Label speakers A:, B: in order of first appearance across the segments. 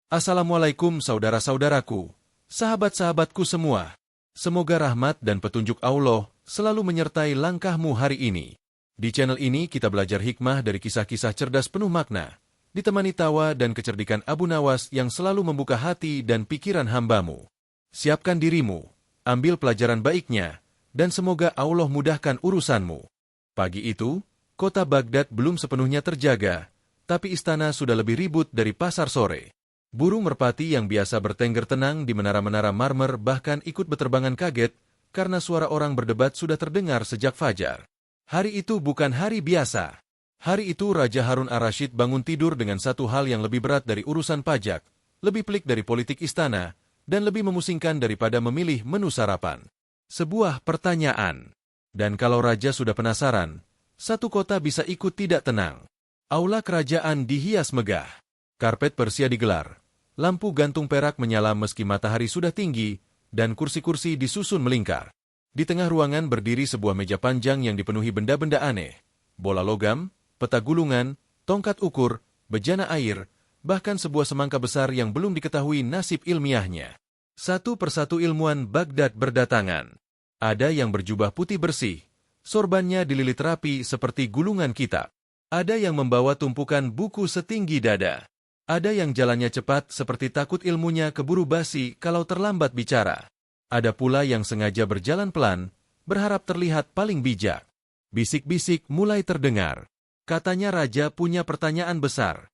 A: Assalamualaikum saudara-saudaraku, sahabat-sahabatku semua. Semoga rahmat dan petunjuk Allah selalu menyertai langkahmu hari ini. Di channel ini kita belajar hikmah dari kisah-kisah cerdas penuh makna, ditemani tawa dan kecerdikan Abu Nawas yang selalu membuka hati dan pikiran hambamu. Siapkan dirimu, ambil pelajaran baiknya, dan semoga Allah mudahkan urusanmu. Pagi itu, kota Baghdad belum sepenuhnya terjaga, tapi istana sudah lebih ribut dari pasar sore. Burung merpati yang biasa bertengger tenang di menara-menara marmer bahkan ikut berterbangan kaget karena suara orang berdebat sudah terdengar sejak fajar. Hari itu bukan hari biasa. Hari itu Raja Harun ar-Rasyid bangun tidur dengan satu hal yang lebih berat dari urusan pajak, lebih pelik dari politik istana, dan lebih memusingkan daripada memilih menu sarapan. Sebuah pertanyaan. Dan kalau Raja sudah penasaran, satu kota bisa ikut tidak tenang. Aula kerajaan dihias megah. Karpet Persia digelar, lampu gantung perak menyala meski matahari sudah tinggi, dan kursi-kursi disusun melingkar. Di tengah ruangan berdiri sebuah meja panjang yang dipenuhi benda-benda aneh. Bola logam, peta gulungan, tongkat ukur, bejana air, bahkan sebuah semangka besar yang belum diketahui nasib ilmiahnya. Satu persatu ilmuwan Baghdad berdatangan. Ada yang berjubah putih bersih, sorbannya dililit rapi seperti gulungan kitab. Ada yang membawa tumpukan buku setinggi dada. Ada yang jalannya cepat seperti takut ilmunya keburu basi kalau terlambat bicara. Ada pula yang sengaja berjalan pelan, berharap terlihat paling bijak. Bisik-bisik mulai terdengar. Katanya Raja punya pertanyaan besar.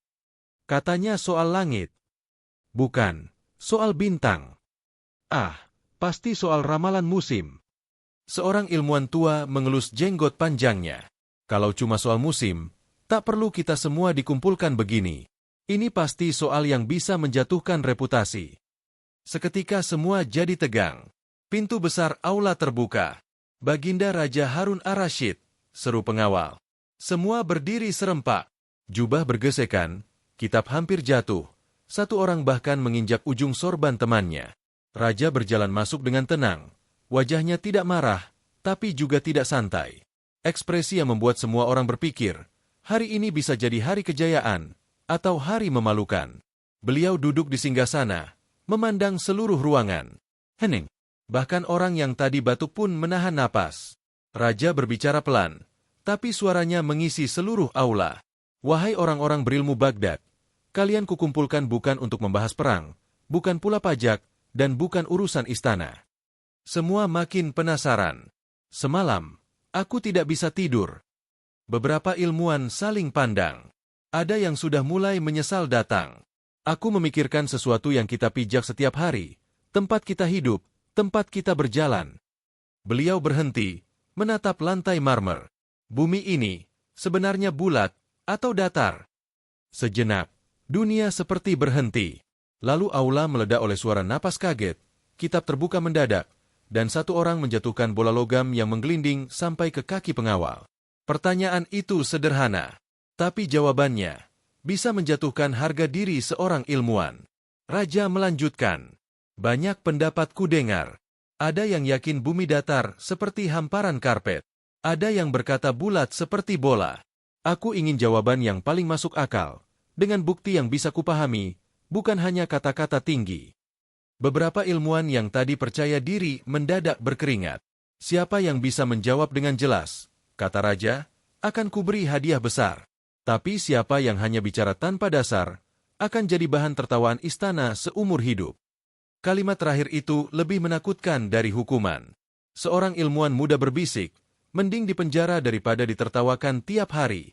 A: Katanya soal langit. Bukan, soal bintang. Ah, pasti soal ramalan musim. Seorang ilmuwan tua mengelus jenggot panjangnya. Kalau cuma soal musim, tak perlu kita semua dikumpulkan begini. Ini pasti soal yang bisa menjatuhkan reputasi. Seketika semua jadi tegang. Pintu besar aula terbuka. Baginda Raja Harun ar-Rasyid, seru pengawal. Semua berdiri serempak. Jubah bergesekan, kitab hampir jatuh. Satu orang bahkan menginjak ujung sorban temannya. Raja berjalan masuk dengan tenang. Wajahnya tidak marah, tapi juga tidak santai. Ekspresi yang membuat semua orang berpikir, hari ini bisa jadi hari kejayaan atau hari memalukan. Beliau duduk di singgasana, memandang seluruh ruangan. Hening. Bahkan orang yang tadi batuk pun menahan napas. Raja berbicara pelan, tapi suaranya mengisi seluruh aula. Wahai orang-orang berilmu Baghdad, kalian kukumpulkan bukan untuk membahas perang, bukan pula pajak, dan bukan urusan istana. Semua makin penasaran. Semalam, aku tidak bisa tidur. Beberapa ilmuwan saling pandang. Ada yang sudah mulai menyesal datang. Aku memikirkan sesuatu yang kita pijak setiap hari, tempat kita hidup, tempat kita berjalan. Beliau berhenti, menatap lantai marmer. Bumi ini, sebenarnya bulat, atau datar? Sejenak, dunia seperti berhenti. Lalu aula meledak oleh suara napas kaget, kitab terbuka mendadak, dan satu orang menjatuhkan bola logam yang menggelinding sampai ke kaki pengawal. Pertanyaan itu sederhana. Tapi jawabannya bisa menjatuhkan harga diri seorang ilmuwan. Raja melanjutkan, banyak pendapat ku dengar. Ada yang yakin bumi datar seperti hamparan karpet. Ada yang berkata bulat seperti bola. Aku ingin jawaban yang paling masuk akal, dengan bukti yang bisa kupahami, bukan hanya kata-kata tinggi. Beberapa ilmuwan yang tadi percaya diri mendadak berkeringat. Siapa yang bisa menjawab dengan jelas, kata Raja, akan kuberi hadiah besar. Tapi siapa yang hanya bicara tanpa dasar, akan jadi bahan tertawaan istana seumur hidup. Kalimat terakhir itu lebih menakutkan dari hukuman. Seorang ilmuwan muda berbisik, mending dipenjara daripada ditertawakan tiap hari.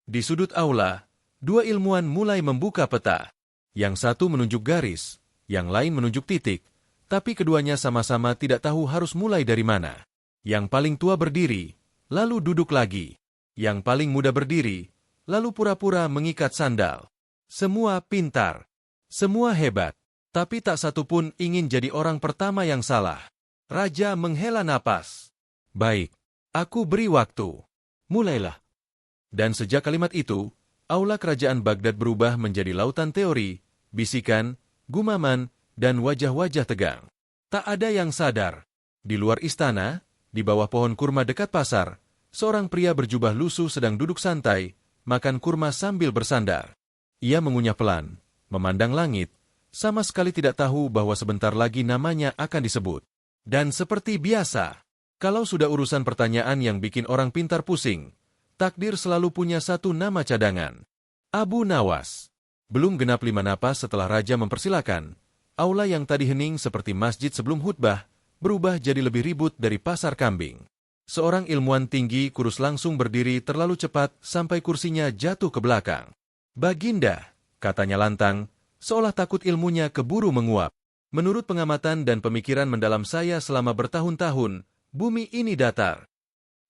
A: Di sudut aula, dua ilmuwan mulai membuka peta. Yang satu menunjuk garis, yang lain menunjuk titik, tapi keduanya sama-sama tidak tahu harus mulai dari mana. Yang paling tua berdiri, lalu duduk lagi. Yang paling muda berdiri, lalu pura-pura mengikat sandal. Semua pintar, semua hebat, tapi tak satu pun ingin jadi orang pertama yang salah. Raja menghela napas. Baik, aku beri waktu. Mulailah. Dan sejak kalimat itu, aula kerajaan Baghdad berubah menjadi lautan teori, bisikan, gumaman, dan wajah-wajah tegang. Tak ada yang sadar. Di luar istana, di bawah pohon kurma dekat pasar, seorang pria berjubah lusuh sedang duduk santai, makan kurma sambil bersandar. Ia mengunyah pelan, memandang langit, sama sekali tidak tahu bahwa sebentar lagi namanya akan disebut. Dan seperti biasa, kalau sudah urusan pertanyaan yang bikin orang pintar pusing, takdir selalu punya satu nama cadangan. Abu Nawas. Belum genap 5 napas setelah raja mempersilakan, aula yang tadi hening seperti masjid sebelum khutbah, berubah jadi lebih ribut dari pasar kambing. Seorang ilmuwan tinggi kurus langsung berdiri terlalu cepat sampai kursinya jatuh ke belakang. Baginda, katanya lantang, seolah takut ilmunya keburu menguap. Menurut pengamatan dan pemikiran mendalam saya selama bertahun-tahun, bumi ini datar.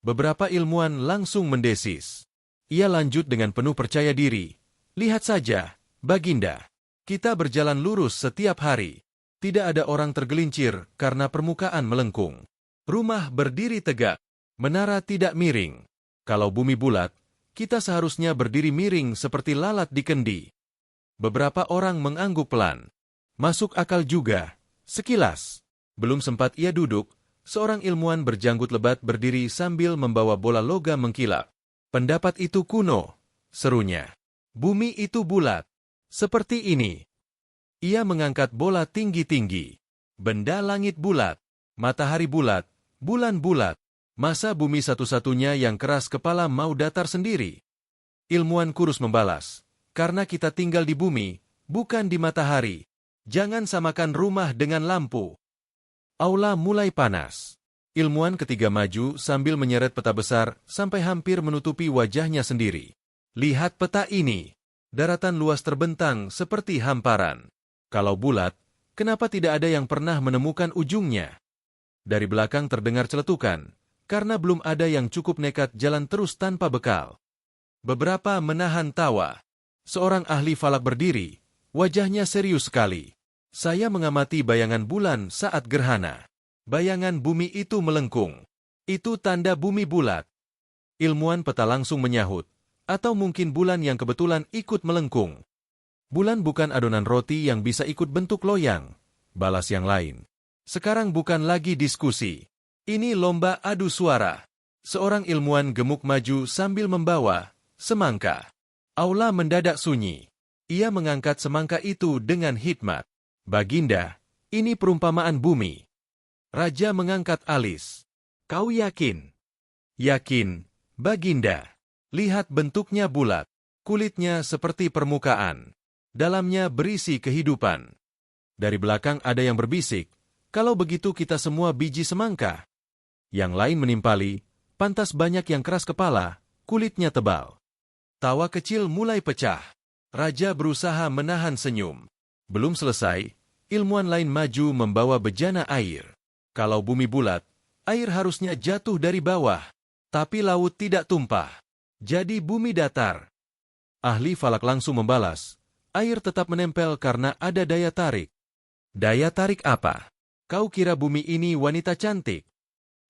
A: Beberapa ilmuwan langsung mendesis. Ia lanjut dengan penuh percaya diri. Lihat saja, Baginda. Kita berjalan lurus setiap hari. Tidak ada orang tergelincir karena permukaan melengkung. Rumah berdiri tegak. Menara tidak miring. Kalau bumi bulat, kita seharusnya berdiri miring seperti lalat di kendi. Beberapa orang mengangguk pelan. Masuk akal juga. Sekilas. Belum sempat ia duduk, seorang ilmuwan berjanggut lebat berdiri sambil membawa bola logam mengkilap. Pendapat itu kuno, serunya. Bumi itu bulat. Seperti ini. Ia mengangkat bola tinggi-tinggi. Benda langit bulat. Matahari bulat. Bulan bulat. Masa bumi satu-satunya yang keras kepala mau datar sendiri? Ilmuwan kurus membalas. Karena kita tinggal di bumi, bukan di matahari. Jangan samakan rumah dengan lampu. Aula mulai panas. Ilmuwan ketiga maju sambil menyeret peta besar sampai hampir menutupi wajahnya sendiri. Lihat peta ini. Daratan luas terbentang seperti hamparan. Kalau bulat, kenapa tidak ada yang pernah menemukan ujungnya? Dari belakang terdengar celetukan, karena belum ada yang cukup nekat jalan terus tanpa bekal. Beberapa menahan tawa. Seorang ahli falak berdiri, wajahnya serius sekali. Saya mengamati bayangan bulan saat gerhana. Bayangan bumi itu melengkung. Itu tanda bumi bulat. Ilmuwan peta langsung menyahut. Atau mungkin bulan yang kebetulan ikut melengkung. Bulan bukan adonan roti yang bisa ikut bentuk loyang. Balas yang lain. Sekarang bukan lagi diskusi. Ini lomba adu suara. Seorang ilmuwan gemuk maju sambil membawa semangka. Aula mendadak sunyi. Ia mengangkat semangka itu dengan hikmat. Baginda, ini perumpamaan bumi. Raja mengangkat alis. Kau yakin? Yakin, Baginda. Lihat bentuknya bulat. Kulitnya seperti permukaan. Dalamnya berisi kehidupan. Dari belakang ada yang berbisik. Kalau begitu kita semua biji semangka. Yang lain menimpali, pantas banyak yang keras kepala, kulitnya tebal. Tawa kecil mulai pecah. Raja berusaha menahan senyum. Belum selesai, ilmuwan lain maju membawa bejana air. Kalau bumi bulat, air harusnya jatuh dari bawah. Tapi laut tidak tumpah. Jadi bumi datar. Ahli falak langsung membalas. Air tetap menempel karena ada daya tarik. Daya tarik apa? Kau kira bumi ini wanita cantik?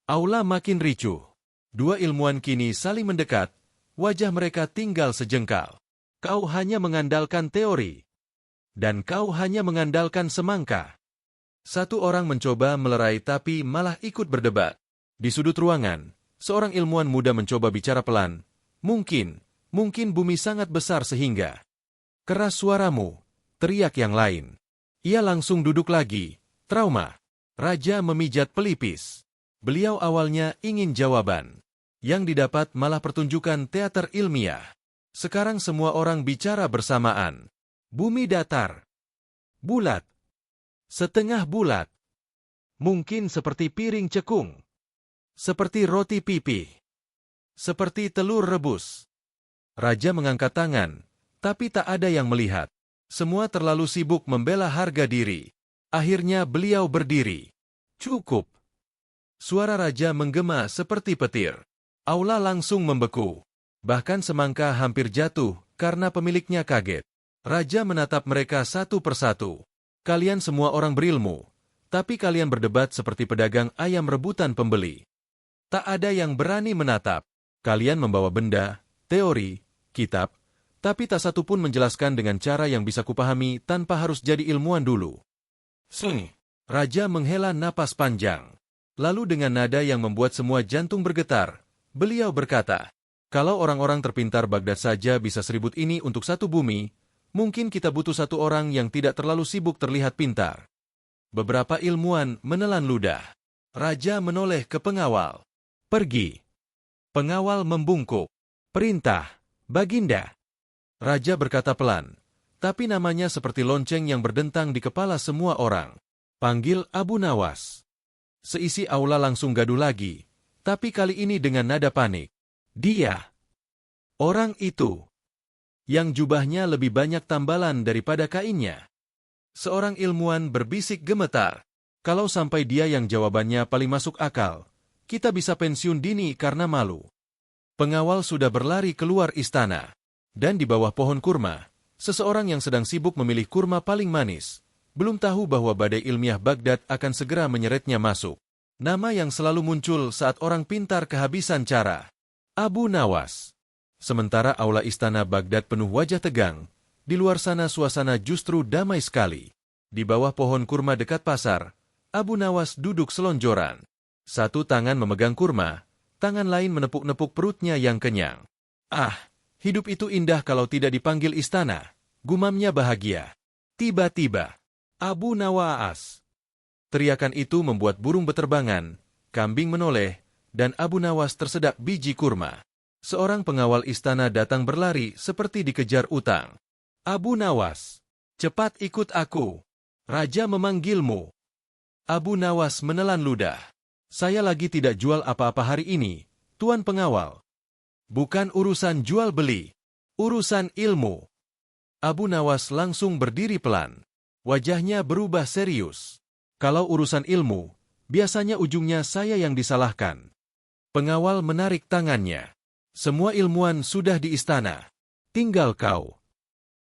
A: Aula makin ricuh. Dua ilmuwan kini saling mendekat. Wajah mereka tinggal sejengkal. Kau hanya mengandalkan teori. Dan kau hanya mengandalkan semangka. Satu orang mencoba melerai tapi malah ikut berdebat. Di sudut ruangan, seorang ilmuwan muda mencoba bicara pelan. Mungkin bumi sangat besar sehingga. Keras suaramu, teriak yang lain. Ia langsung duduk lagi, trauma. Raja memijat pelipis. Beliau awalnya ingin jawaban. Yang didapat malah pertunjukan teater ilmiah. Sekarang semua orang bicara bersamaan. Bumi datar. Bulat. Setengah bulat. Mungkin seperti piring cekung. Seperti roti pipih. Seperti telur rebus. Raja mengangkat tangan, tapi tak ada yang melihat. Semua terlalu sibuk membela harga diri. Akhirnya beliau berdiri. Cukup. Suara raja menggema seperti petir. Aula langsung membeku. Bahkan semangka hampir jatuh karena pemiliknya kaget. Raja menatap mereka satu persatu. Kalian semua orang berilmu, tapi kalian berdebat seperti pedagang ayam rebutan pembeli. Tak ada yang berani menatap. Kalian membawa benda, teori, kitab, tapi tak satu pun menjelaskan dengan cara yang bisa kupahami tanpa harus jadi ilmuwan dulu. Seng. Raja menghela napas panjang. Lalu dengan nada yang membuat semua jantung bergetar, beliau berkata, kalau orang-orang terpintar Baghdad saja bisa seribut ini untuk satu bumi, Mungkin kita butuh satu orang yang tidak terlalu sibuk terlihat pintar. Beberapa ilmuwan menelan ludah. Raja menoleh ke pengawal. Pergi. Pengawal membungkuk. Perintah, Baginda. Raja berkata pelan, tapi namanya seperti lonceng yang berdentang di kepala semua orang. Panggil Abu Nawas. Seisi aula langsung gaduh lagi, tapi kali ini dengan nada panik. Dia. Orang itu. Yang jubahnya lebih banyak tambalan daripada kainnya. Seorang ilmuwan berbisik gemetar. Kalau sampai dia yang jawabannya paling masuk akal, kita bisa pensiun dini karena malu. Pengawal sudah berlari keluar istana. Dan di bawah pohon kurma, seseorang yang sedang sibuk memilih kurma paling manis, belum tahu bahwa badai ilmiah Baghdad akan segera menyeretnya masuk. Nama yang selalu muncul saat orang pintar kehabisan cara. Abu Nawas. Sementara aula istana Baghdad penuh wajah tegang, di luar sana suasana justru damai sekali. Di bawah pohon kurma dekat pasar, Abu Nawas duduk selonjoran. Satu tangan memegang kurma, tangan lain menepuk-nepuk perutnya yang kenyang. Ah! Hidup itu indah kalau tidak dipanggil istana, gumamnya bahagia. Tiba-tiba, Abu Nawas. Teriakan itu membuat burung beterbangan, kambing menoleh, dan Abu Nawas tersedak biji kurma. Seorang pengawal istana datang berlari seperti dikejar utang. Abu Nawas, cepat ikut aku. Raja memanggilmu. Abu Nawas menelan ludah. Saya lagi tidak jual apa-apa hari ini, Tuan Pengawal. Bukan urusan jual-beli, urusan ilmu. Abu Nawas langsung berdiri pelan. Wajahnya berubah serius. Kalau urusan ilmu, biasanya ujungnya saya yang disalahkan. Pengawal menarik tangannya. Semua ilmuwan sudah di istana. Tinggal kau.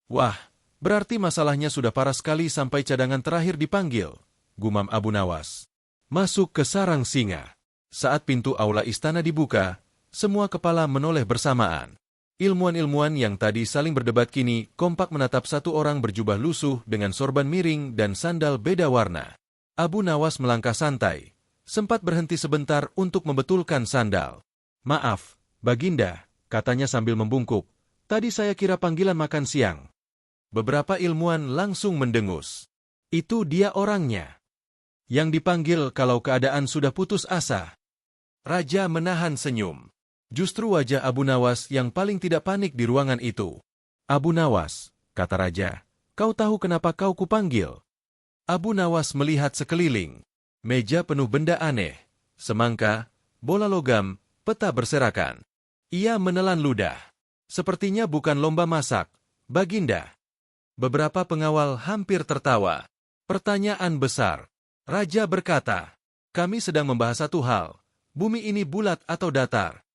A: Wah, berarti masalahnya sudah parah sekali sampai cadangan terakhir dipanggil, gumam Abu Nawas. Masuk ke sarang singa. Saat pintu aula istana dibuka, semua kepala menoleh bersamaan. Ilmuwan-ilmuwan yang tadi saling berdebat kini kompak menatap satu orang berjubah lusuh dengan sorban miring dan sandal beda warna. Abu Nawas melangkah santai, sempat berhenti sebentar untuk membetulkan sandal. Maaf, Baginda, katanya sambil membungkuk. Tadi saya kira panggilan makan siang. Beberapa ilmuwan langsung mendengus. Itu dia orangnya. Yang dipanggil kalau keadaan sudah putus asa. Raja menahan senyum. Justru wajah Abu Nawas yang paling tidak panik di ruangan itu. Abu Nawas, kata Raja, kau tahu kenapa kau kupanggil? Abu Nawas melihat sekeliling. Meja penuh benda aneh. Semangka, bola logam, peta berserakan. Ia menelan ludah. Sepertinya bukan lomba masak, Baginda. Beberapa pengawal hampir tertawa. Pertanyaan besar. Raja berkata, kami sedang membahas satu hal. Bumi ini bulat atau datar?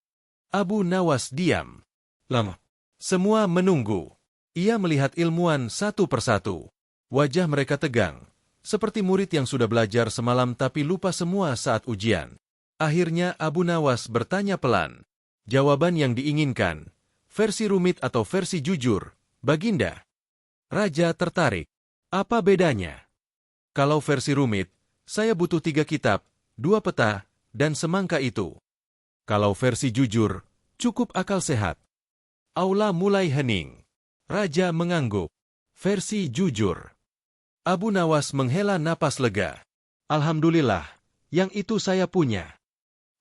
A: Abu Nawas diam. Lama. Semua menunggu. Ia melihat ilmuwan satu persatu. Wajah mereka tegang. Seperti murid yang sudah belajar semalam tapi lupa semua saat ujian. Akhirnya Abu Nawas bertanya pelan. Jawaban yang diinginkan. Versi rumit atau versi jujur, Baginda? Raja tertarik. Apa bedanya? Kalau versi rumit, saya butuh 3 kitab, 2 peta, dan semangka itu. Kalau versi jujur, cukup akal sehat. Aula mulai hening. Raja mengangguk. Versi jujur. Abu Nawas menghela napas lega. Alhamdulillah, yang itu saya punya.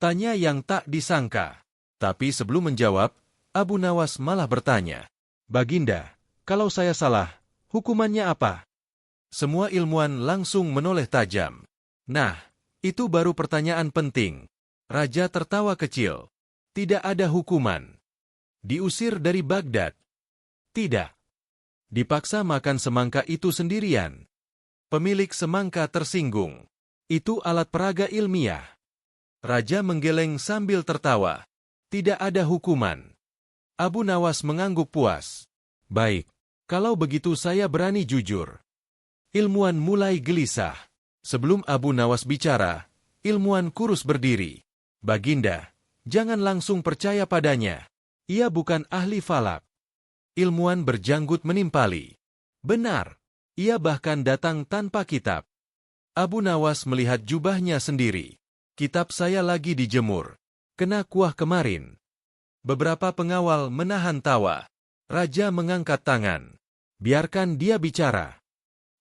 A: Tanya yang tak disangka. Tapi sebelum menjawab, Abu Nawas malah bertanya. Baginda, kalau saya salah, hukumannya apa? Semua ilmuwan langsung menoleh tajam. Nah, itu baru pertanyaan penting. Raja tertawa kecil. Tidak ada hukuman. Diusir dari Baghdad. Tidak. Dipaksa makan semangka itu sendirian. Pemilik semangka tersinggung. Itu alat peraga ilmiah. Raja menggeleng sambil tertawa. Tidak ada hukuman. Abu Nawas mengangguk puas. Baik, kalau begitu saya berani jujur. Ilmuwan mulai gelisah. Sebelum Abu Nawas bicara, ilmuwan kurus berdiri. Baginda, jangan langsung percaya padanya. Ia bukan ahli falak. Ilmuwan berjanggut menimpali. Benar, ia bahkan datang tanpa kitab. Abu Nawas melihat jubahnya sendiri. Kitab saya lagi dijemur. Kena kuah kemarin. Beberapa pengawal menahan tawa. Raja mengangkat tangan. Biarkan dia bicara.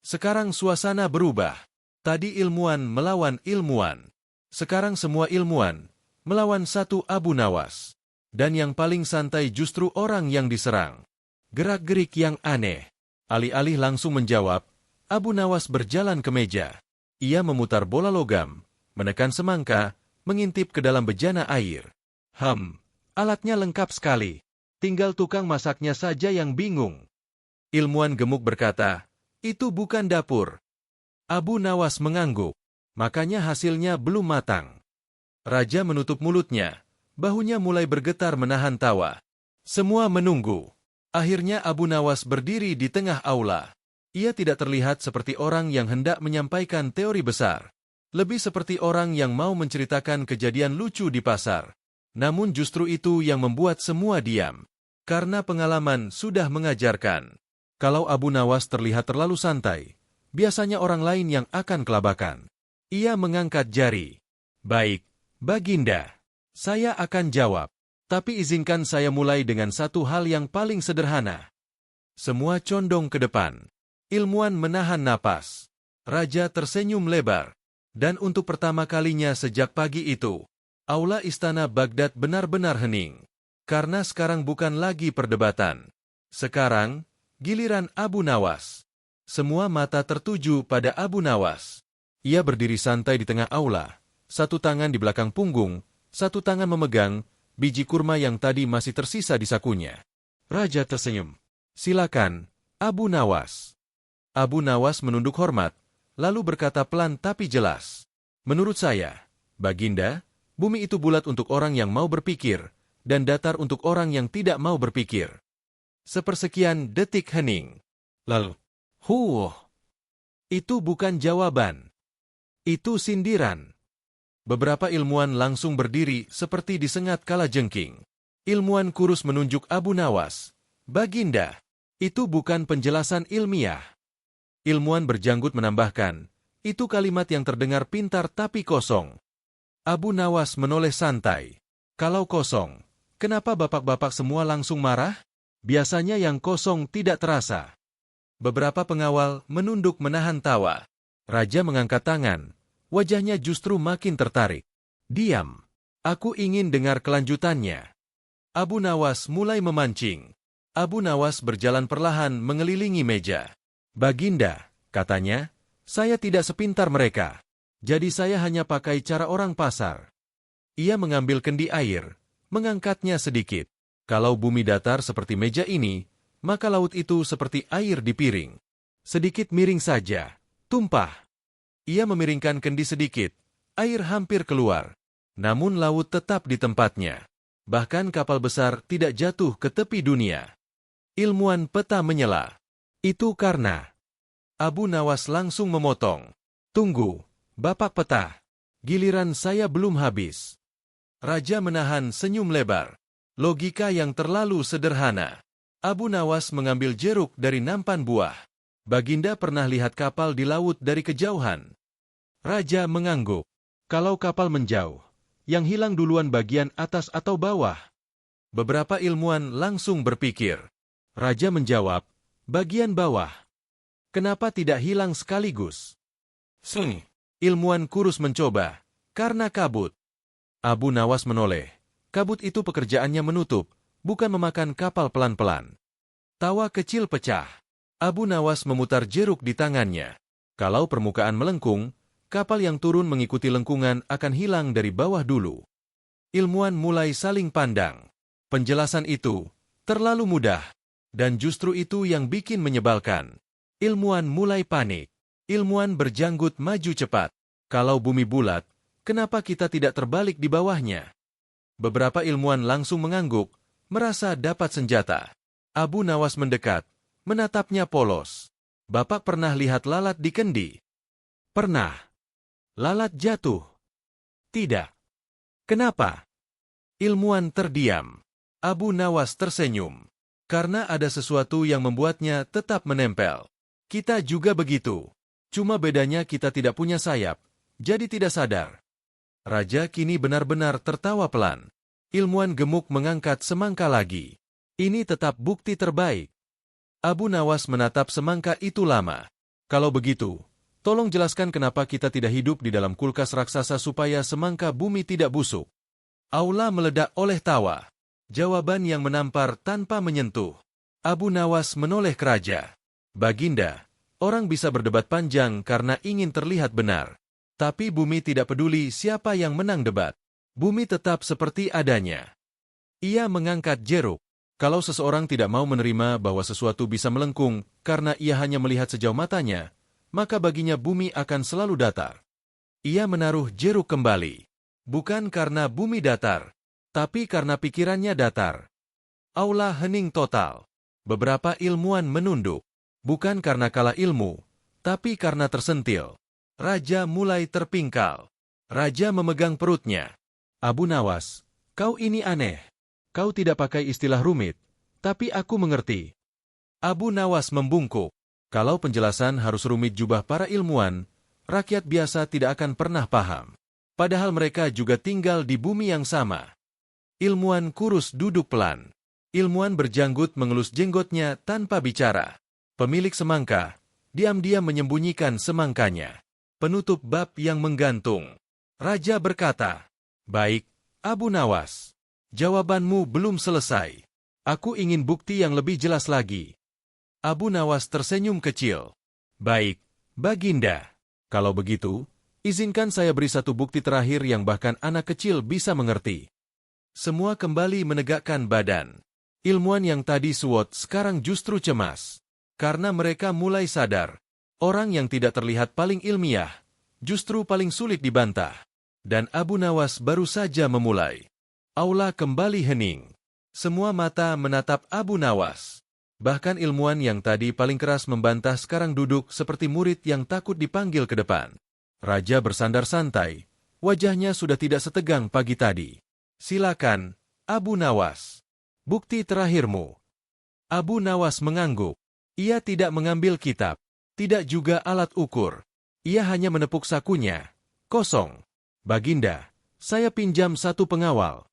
A: Sekarang suasana berubah. Tadi ilmuwan melawan ilmuwan. Sekarang semua ilmuwan melawan satu Abu Nawas. Dan yang paling santai justru orang yang diserang. Gerak-gerik yang aneh. Alih-alih langsung menjawab, Abu Nawas berjalan ke meja. Ia memutar bola logam, menekan semangka, mengintip ke dalam bejana air. Alatnya lengkap sekali. Tinggal tukang masaknya saja yang bingung. Ilmuwan gemuk berkata, itu bukan dapur. Abu Nawas mengangguk. Makanya hasilnya belum matang. Raja menutup mulutnya. Bahunya mulai bergetar menahan tawa. Semua menunggu. Akhirnya Abu Nawas berdiri di tengah aula. Ia tidak terlihat seperti orang yang hendak menyampaikan teori besar. Lebih seperti orang yang mau menceritakan kejadian lucu di pasar. Namun justru itu yang membuat semua diam. Karena pengalaman sudah mengajarkan. Kalau Abu Nawas terlihat terlalu santai, biasanya orang lain yang akan kelabakan. Ia mengangkat jari. Baik, Baginda. Saya akan jawab. Tapi izinkan saya mulai dengan satu hal yang paling sederhana. Semua condong ke depan. Ilmuwan menahan napas. Raja tersenyum lebar. Dan untuk pertama kalinya sejak pagi itu, aula istana Baghdad benar-benar hening. Karena sekarang bukan lagi perdebatan. Sekarang, giliran Abu Nawas. Semua mata tertuju pada Abu Nawas. Ia berdiri santai di tengah aula. Satu tangan di belakang punggung, satu tangan memegang biji kurma yang tadi masih tersisa di sakunya. Raja tersenyum. Silakan, Abu Nawas. Abu Nawas menunduk hormat, lalu berkata pelan tapi jelas. Menurut saya, Baginda, bumi itu bulat untuk orang yang mau berpikir, dan datar untuk orang yang tidak mau berpikir. Sepersekian detik hening. Lalu, itu bukan jawaban. Itu sindiran. Beberapa ilmuwan langsung berdiri seperti disengat kalajengking. Ilmuwan kurus menunjuk Abu Nawas. Baginda, itu bukan penjelasan ilmiah. Ilmuwan berjanggut menambahkan, itu kalimat yang terdengar pintar tapi kosong. Abu Nawas menoleh santai. Kalau kosong, kenapa bapak-bapak semua langsung marah? Biasanya yang kosong tidak terasa. Beberapa pengawal menunduk menahan tawa. Raja mengangkat tangan. Wajahnya justru makin tertarik. Diam. Aku ingin dengar kelanjutannya. Abu Nawas mulai memancing. Abu Nawas berjalan perlahan mengelilingi meja. Baginda, katanya, saya tidak sepintar mereka. Jadi saya hanya pakai cara orang pasar. Ia mengambil kendi air, mengangkatnya sedikit. Kalau bumi datar seperti meja ini, maka laut itu seperti air di piring. Sedikit miring saja, tumpah. Ia memiringkan kendi sedikit, air hampir keluar. Namun laut tetap di tempatnya. Bahkan kapal besar tidak jatuh ke tepi dunia. Ilmuwan peta menyela. Itu karena... Abu Nawas langsung memotong. Tunggu, Bapak Peta. Giliran saya belum habis. Raja menahan senyum lebar. Logika yang terlalu sederhana. Abu Nawas mengambil jeruk dari nampan buah. Baginda pernah lihat kapal di laut dari kejauhan. Raja mengangguk. Kalau kapal menjauh, yang hilang duluan bagian atas atau bawah? Beberapa ilmuwan langsung berpikir. Raja menjawab, bagian bawah. Kenapa tidak hilang sekaligus? Ilmuwan kurus mencoba, karena kabut. Abu Nawas menoleh. Kabut itu pekerjaannya menutup, bukan memakan kapal pelan-pelan. Tawa kecil pecah. Abu Nawas memutar jeruk di tangannya. Kalau permukaan melengkung, kapal yang turun mengikuti lengkungan akan hilang dari bawah dulu. Ilmuwan mulai saling pandang. Penjelasan itu terlalu mudah. Dan justru itu yang bikin menyebalkan. Ilmuwan mulai panik. Ilmuwan berjanggut maju cepat. Kalau bumi bulat, kenapa kita tidak terbalik di bawahnya? Beberapa ilmuwan langsung mengangguk, merasa dapat senjata. Abu Nawas mendekat, menatapnya polos. Bapak pernah lihat lalat di kendi? Pernah. Lalat jatuh? Tidak. Kenapa? Ilmuwan terdiam. Abu Nawas tersenyum. Karena ada sesuatu yang membuatnya tetap menempel. Kita juga begitu. Cuma bedanya kita tidak punya sayap, jadi tidak sadar. Raja kini benar-benar tertawa pelan. Ilmuwan gemuk mengangkat semangka lagi. Ini tetap bukti terbaik. Abu Nawas menatap semangka itu lama. Kalau begitu, tolong jelaskan kenapa kita tidak hidup di dalam kulkas raksasa supaya semangka bumi tidak busuk. Aula meledak oleh tawa. Jawaban yang menampar tanpa menyentuh. Abu Nawas menoleh ke raja. Baginda, orang bisa berdebat panjang karena ingin terlihat benar. Tapi bumi tidak peduli siapa yang menang debat. Bumi tetap seperti adanya. Ia mengangkat jeruk. Kalau seseorang tidak mau menerima bahwa sesuatu bisa melengkung karena ia hanya melihat sejauh matanya, maka baginya bumi akan selalu datar. Ia menaruh jeruk kembali. Bukan karena bumi datar, tapi karena pikirannya datar. Aula hening total. Beberapa ilmuwan menunduk. Bukan karena kalah ilmu, tapi karena tersentil. Raja mulai terpingkal. Raja memegang perutnya. Abu Nawas, kau ini aneh. Kau tidak pakai istilah rumit, tapi aku mengerti. Abu Nawas membungkuk. Kalau penjelasan harus rumit jubah para ilmuwan, rakyat biasa tidak akan pernah paham. Padahal mereka juga tinggal di bumi yang sama. Ilmuwan kurus duduk pelan. Ilmuwan berjanggut mengelus jenggotnya tanpa bicara. Pemilik semangka, diam-diam menyembunyikan semangkanya. Penutup bab yang menggantung. Raja berkata, "Baik, Abu Nawas. Jawabanmu belum selesai. Aku ingin bukti yang lebih jelas lagi." Abu Nawas tersenyum kecil. "Baik, Baginda. Kalau begitu, izinkan saya beri satu bukti terakhir yang bahkan anak kecil bisa mengerti." Semua kembali menegakkan badan. Ilmuwan yang tadi suwot sekarang justru cemas. Karena mereka mulai sadar. Orang yang tidak terlihat paling ilmiah, justru paling sulit dibantah. Dan Abu Nawas baru saja memulai. Aula kembali hening. Semua mata menatap Abu Nawas. Bahkan ilmuwan yang tadi paling keras membantah sekarang duduk seperti murid yang takut dipanggil ke depan. Raja bersandar santai. Wajahnya sudah tidak setegang pagi tadi. "Silakan, Abu Nawas. Bukti terakhirmu." Abu Nawas mengangguk. Ia tidak mengambil kitab. Tidak juga alat ukur. Ia hanya menepuk sakunya. "Kosong. Baginda, saya pinjam satu pengawal."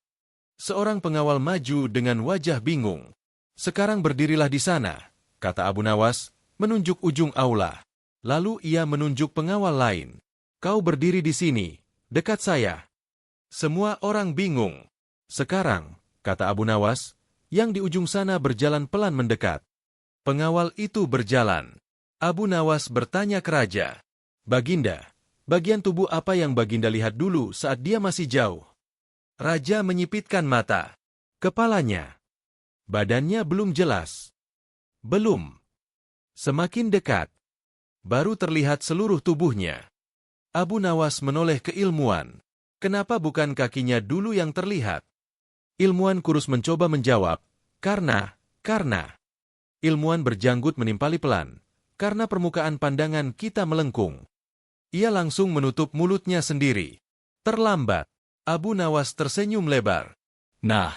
A: Seorang pengawal maju dengan wajah bingung. "Sekarang berdirilah di sana," kata Abu Nawas, menunjuk ujung aula. Lalu ia menunjuk pengawal lain. "Kau berdiri di sini, dekat saya." Semua orang bingung. "Sekarang," kata Abu Nawas, yang di ujung sana berjalan pelan mendekat. Pengawal itu berjalan. Abu Nawas bertanya ke raja, "Baginda, bagian tubuh apa yang Baginda lihat dulu saat dia masih jauh?" Raja menyipitkan mata. "Kepalanya." "Badannya belum jelas." "Belum." Semakin dekat, baru terlihat seluruh tubuhnya. Abu Nawas menoleh ke ilmuwan. "Kenapa bukan kakinya dulu yang terlihat?" Ilmuwan kurus mencoba menjawab, Karena. Ilmuwan berjanggut menimpali pelan. "Karena permukaan pandangan kita melengkung." Ia langsung menutup mulutnya sendiri. Terlambat. Abu Nawas tersenyum lebar. "Nah,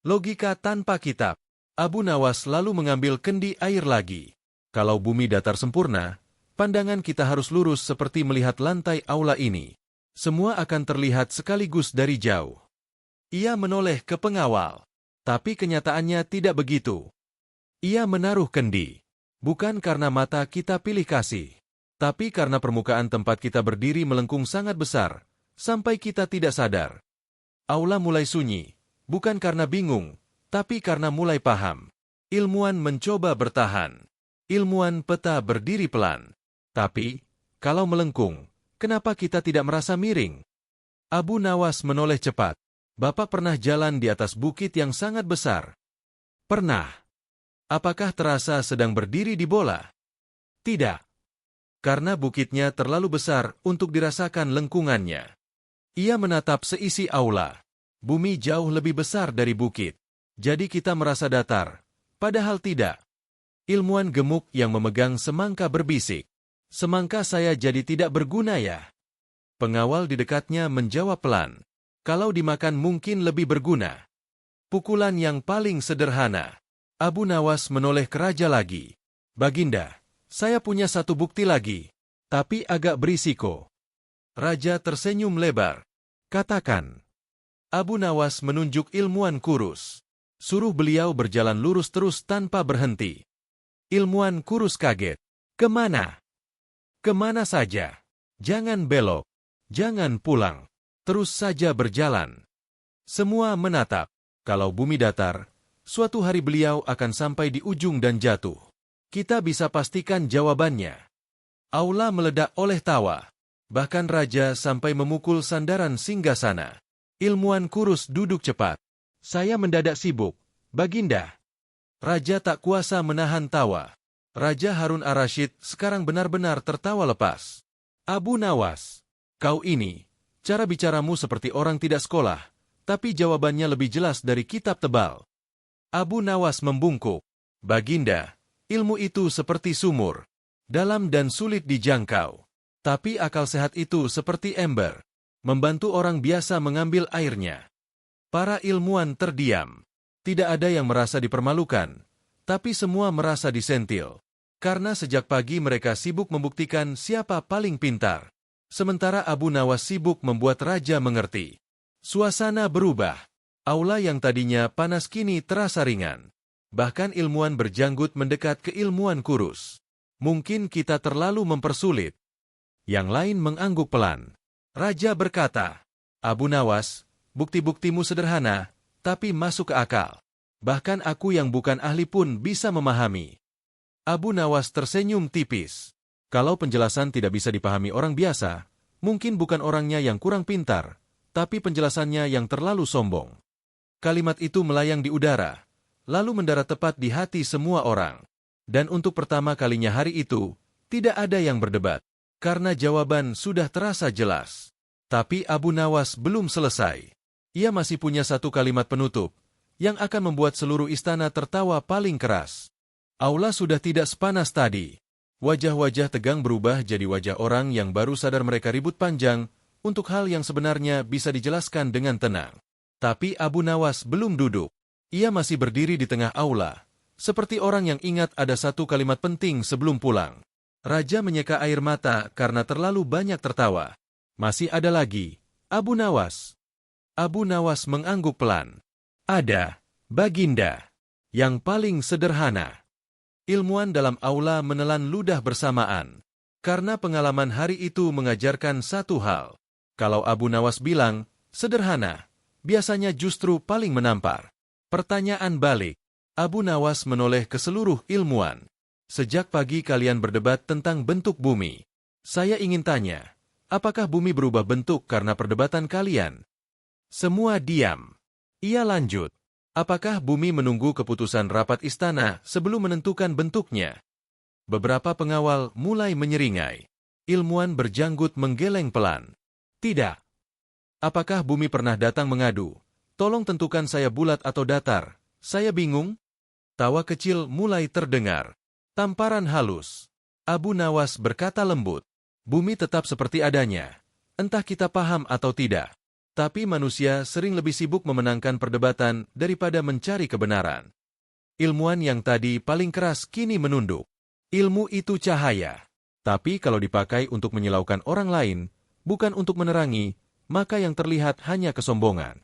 A: logika tanpa kitab." Abu Nawas lalu mengambil kendi air lagi. "Kalau bumi datar sempurna, pandangan kita harus lurus seperti melihat lantai aula ini. Semua akan terlihat sekaligus dari jauh." Ia menoleh ke pengawal. Tapi kenyataannya tidak begitu. Ia menaruh kendi. Bukan karena mata kita pilih kasih, tapi karena permukaan tempat kita berdiri melengkung sangat besar, sampai kita tidak sadar. Aula mulai sunyi, bukan karena bingung, tapi karena mulai paham. Ilmuwan mencoba bertahan. Ilmuwan peta berdiri pelan. "Tapi, kalau melengkung, kenapa kita tidak merasa miring?" Abu Nawas menoleh cepat. "Bapak pernah jalan di atas bukit yang sangat besar?" "Pernah." "Apakah terasa sedang berdiri di bola?" "Tidak." Karena bukitnya terlalu besar untuk dirasakan lengkungannya. Ia menatap seisi aula. Bumi jauh lebih besar dari bukit. Jadi kita merasa datar. Padahal tidak. Ilmuwan gemuk yang memegang semangka berbisik. "Semangka saya jadi tidak berguna ya?" Pengawal di dekatnya menjawab pelan. "Kalau dimakan mungkin lebih berguna." Pukulan yang paling sederhana. Abu Nawas menoleh ke raja lagi. "Baginda, saya punya satu bukti lagi, tapi agak berisiko." Raja tersenyum lebar. "Katakan." Abu Nawas menunjuk ilmuwan kurus. "Suruh beliau berjalan lurus terus tanpa berhenti." Ilmuwan Kurus kaget. Kemana? Kemana saja? Jangan belok. Jangan pulang. Terus saja berjalan. Semua menatap. Kalau bumi datar, suatu hari beliau akan sampai di ujung dan jatuh. Kita bisa pastikan jawabannya. Aula meledak oleh tawa. Bahkan raja sampai memukul sandaran singgasana. Ilmuwan Kurus duduk cepat. Saya mendadak sibuk, Baginda. Raja tak kuasa menahan tawa. Raja Harun ar-Rasyid sekarang benar-benar tertawa lepas. Abu Nawas, kau ini, cara bicaramu seperti orang tidak sekolah, tapi jawabannya lebih jelas dari kitab tebal. Abu Nawas membungkuk. Baginda, ilmu itu seperti sumur, dalam dan sulit dijangkau. Tapi akal sehat itu seperti ember, membantu orang biasa mengambil airnya. Para ilmuwan terdiam. Tidak ada yang merasa dipermalukan, tapi semua merasa disentil. Karena sejak pagi mereka sibuk membuktikan siapa paling pintar. Sementara Abu Nawas sibuk membuat raja mengerti. Suasana berubah. Aula yang tadinya panas kini terasa ringan. Bahkan ilmuwan berjanggut mendekat ke ilmuwan kurus. Mungkin kita terlalu mempersulit. Yang lain mengangguk pelan. Raja berkata, Abu Nawas, bukti-buktimu sederhana, tapi masuk ke akal. Bahkan aku yang bukan ahli pun bisa memahami. Abu Nawas tersenyum tipis. Kalau penjelasan tidak bisa dipahami orang biasa, mungkin bukan orangnya yang kurang pintar, tapi penjelasannya yang terlalu sombong. Kalimat itu melayang di udara, lalu mendarat tepat di hati semua orang. Dan untuk pertama kalinya hari itu, tidak ada yang berdebat, karena jawaban sudah terasa jelas. Tapi Abu Nawas belum selesai. Ia masih punya satu kalimat penutup, yang akan membuat seluruh istana tertawa paling keras. Aula sudah tidak sepanas tadi. Wajah-wajah tegang berubah jadi wajah orang yang baru sadar mereka ribut panjang, untuk hal yang sebenarnya bisa dijelaskan dengan tenang. Tapi Abu Nawas belum duduk. Ia masih berdiri di tengah aula, seperti orang yang ingat ada satu kalimat penting sebelum pulang. Raja menyeka air mata karena terlalu banyak tertawa. Masih ada lagi, Abu Nawas. Abu Nawas mengangguk pelan. Ada, Baginda. Yang paling sederhana. Ilmuwan dalam aula menelan ludah bersamaan. Karena pengalaman hari itu mengajarkan satu hal. Kalau Abu Nawas bilang, sederhana, biasanya justru paling menampar. Pertanyaan balik. Abu Nawas menoleh ke seluruh ilmuwan. Sejak pagi kalian berdebat tentang bentuk bumi. Saya ingin tanya, apakah bumi berubah bentuk karena perdebatan kalian? Semua diam. Ia lanjut. Apakah bumi menunggu keputusan rapat istana sebelum menentukan bentuknya? Beberapa pengawal mulai menyeringai. Ilmuwan berjanggut menggeleng pelan. Tidak. Apakah bumi pernah datang mengadu? Tolong tentukan saya bulat atau datar. Saya bingung. Tawa kecil mulai terdengar. Tamparan halus. Abu Nawas berkata lembut. Bumi tetap seperti adanya. Entah kita paham atau tidak. Tapi manusia sering lebih sibuk memenangkan perdebatan daripada mencari kebenaran. Ilmuwan yang tadi paling keras kini menunduk. Ilmu itu cahaya. Tapi kalau dipakai untuk menyilaukan orang lain, bukan untuk menerangi, maka yang terlihat hanya kesombongan.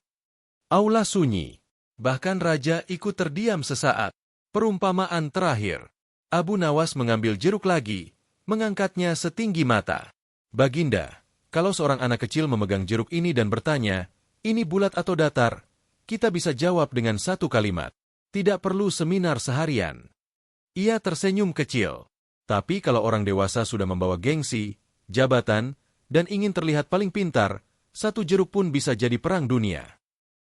A: Aula sunyi. Bahkan raja ikut terdiam sesaat. Perumpamaan terakhir. Abu Nawas mengambil jeruk lagi, mengangkatnya setinggi mata. Baginda, kalau seorang anak kecil memegang jeruk ini dan bertanya, ini bulat atau datar, kita bisa jawab dengan satu kalimat. Tidak perlu seminar seharian. Ia tersenyum kecil. Tapi kalau orang dewasa sudah membawa gengsi, jabatan, dan ingin terlihat paling pintar, satu jeruk pun bisa jadi perang dunia.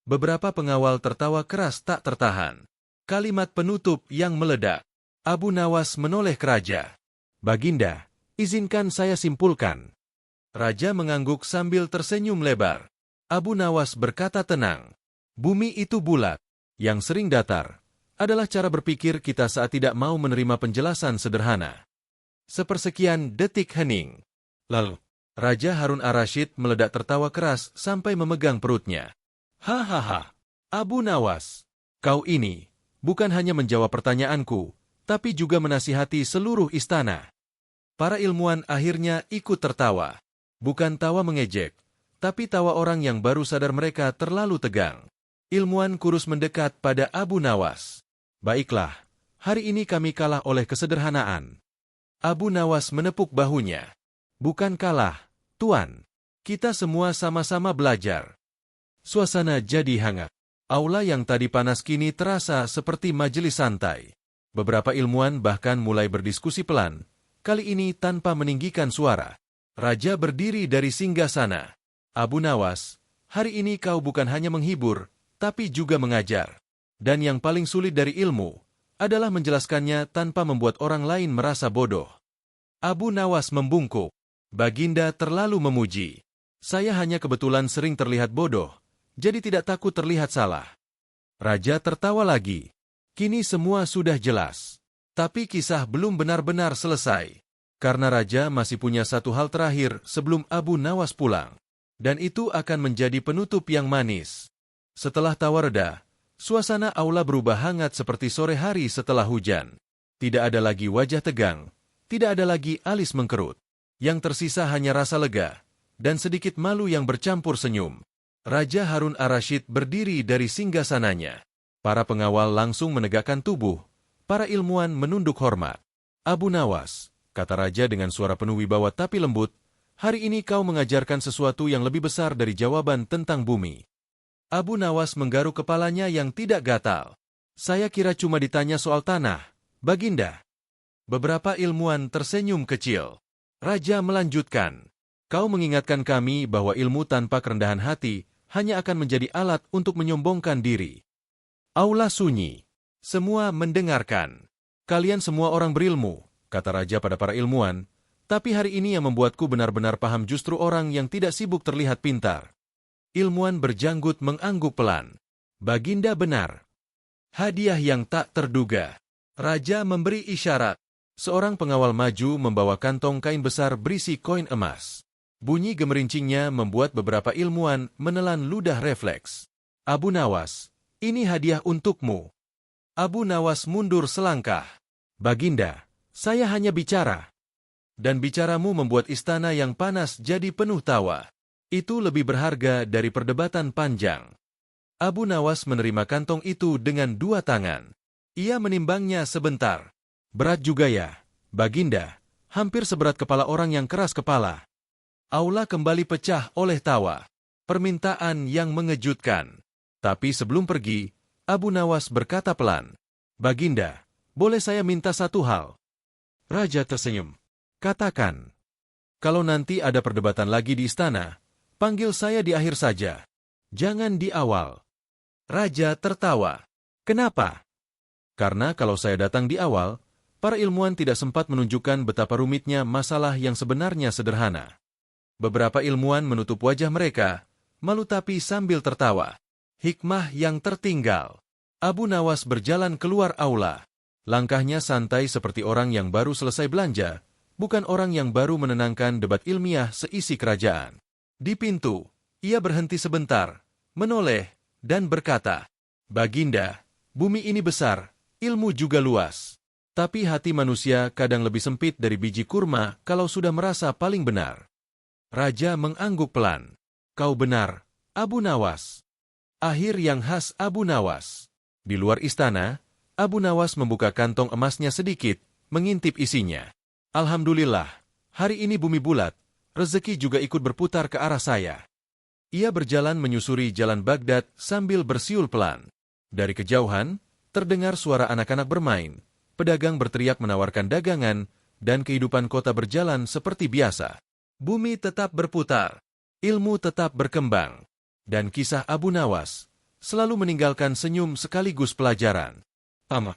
A: Beberapa pengawal tertawa keras tak tertahan. Kalimat penutup yang meledak. Abu Nawas menoleh ke raja. Baginda, izinkan saya simpulkan. Raja mengangguk sambil tersenyum lebar. Abu Nawas berkata tenang. Bumi itu bulat, yang sering datar, adalah cara berpikir kita saat tidak mau menerima penjelasan sederhana. Sepersekian detik hening. Lalu, Raja Harun ar-Rasyid meledak tertawa keras sampai memegang perutnya. Hahaha, Abu Nawas, kau ini bukan hanya menjawab pertanyaanku, tapi juga menasihati seluruh istana. Para ilmuwan akhirnya ikut tertawa. Bukan tawa mengejek, tapi tawa orang yang baru sadar mereka terlalu tegang. Ilmuwan kurus mendekat pada Abu Nawas. Baiklah, Hari ini kami kalah oleh kesederhanaan. Abu Nawas menepuk bahunya. Bukan kalah, Tuan. Kita semua sama-sama belajar. Suasana jadi hangat. Aula yang tadi panas kini terasa seperti majelis santai. Beberapa ilmuwan bahkan mulai berdiskusi pelan, kali ini tanpa meninggikan suara. Raja berdiri dari singgasana. Abu Nawas, hari ini kau bukan hanya menghibur, tapi juga mengajar. Dan yang paling sulit dari ilmu, adalah menjelaskannya tanpa membuat orang lain merasa bodoh. Abu Nawas membungkuk. Baginda terlalu memuji. Saya hanya kebetulan sering terlihat bodoh, jadi tidak takut terlihat salah. Raja tertawa lagi. Kini semua sudah jelas. Tapi kisah belum benar-benar selesai. Karena Raja masih punya satu hal terakhir sebelum Abu Nawas pulang. Dan itu akan menjadi penutup yang manis. Setelah tawa reda, suasana aula berubah hangat seperti sore hari setelah hujan. Tidak ada lagi wajah tegang, tidak ada lagi alis mengkerut. Yang tersisa hanya rasa lega, dan sedikit malu yang bercampur senyum. Raja Harun ar-Rasyid berdiri dari singgasananya. Para pengawal langsung menegakkan tubuh, para ilmuwan menunduk hormat. Abu Nawas, kata Raja dengan suara penuh wibawa tapi lembut, hari ini kau mengajarkan sesuatu yang lebih besar dari jawaban tentang bumi. Abu Nawas menggaruk kepalanya yang tidak gatal. Saya kira cuma ditanya soal tanah, Baginda. Beberapa ilmuwan tersenyum kecil. Raja melanjutkan, kau mengingatkan kami bahwa ilmu tanpa kerendahan hati hanya akan menjadi alat untuk menyombongkan diri. Aula sunyi. Semua mendengarkan. Kalian semua orang berilmu, kata Raja pada para ilmuwan, tapi hari ini yang membuatku benar-benar paham justru orang yang tidak sibuk terlihat pintar. Ilmuwan berjanggut mengangguk pelan. Baginda benar. Hadiah yang tak terduga. Raja memberi isyarat. Seorang pengawal maju membawa kantong kain besar berisi koin emas. Bunyi gemerincingnya membuat beberapa ilmuwan menelan ludah refleks. Abu Nawas, ini hadiah untukmu. Abu Nawas mundur selangkah. Baginda, saya hanya bicara. Dan bicaramu membuat istana yang panas jadi penuh tawa. Itu lebih berharga dari perdebatan panjang. Abu Nawas menerima kantong itu dengan dua tangan. Ia menimbangnya sebentar. Berat juga ya, Baginda, hampir seberat kepala orang yang keras kepala. Aula kembali pecah oleh tawa. Permintaan yang mengejutkan. Tapi sebelum pergi, Abu Nawas berkata pelan, Baginda, boleh saya minta satu hal? Raja tersenyum. Katakan. Kalau nanti ada perdebatan lagi di istana, panggil saya di akhir saja. Jangan di awal. Raja tertawa. Kenapa? Karena kalau saya datang di awal, para ilmuwan tidak sempat menunjukkan betapa rumitnya masalah yang sebenarnya sederhana. Beberapa ilmuwan menutup wajah mereka, malu tapi sambil tertawa. Hikmah yang tertinggal. Abu Nawas berjalan keluar aula. Langkahnya santai seperti orang yang baru selesai belanja, bukan orang yang baru menenangkan debat ilmiah seisi kerajaan. Di pintu, ia berhenti sebentar, menoleh, dan berkata, Baginda, bumi ini besar, ilmu juga luas. Tapi hati manusia kadang lebih sempit dari biji kurma kalau sudah merasa paling benar. Raja mengangguk pelan. Kau benar, Abu Nawas. Akhir yang khas Abu Nawas. Di luar istana, Abu Nawas membuka kantong emasnya sedikit, mengintip isinya. Alhamdulillah, hari ini bumi bulat, rezeki juga ikut berputar ke arah saya. Ia berjalan menyusuri jalan Baghdad sambil bersiul pelan. Dari kejauhan, terdengar suara anak-anak bermain, pedagang berteriak menawarkan dagangan, dan kehidupan kota berjalan seperti biasa. Bumi tetap berputar, ilmu tetap berkembang, dan kisah Abu Nawas selalu meninggalkan senyum sekaligus pelajaran. Tamat.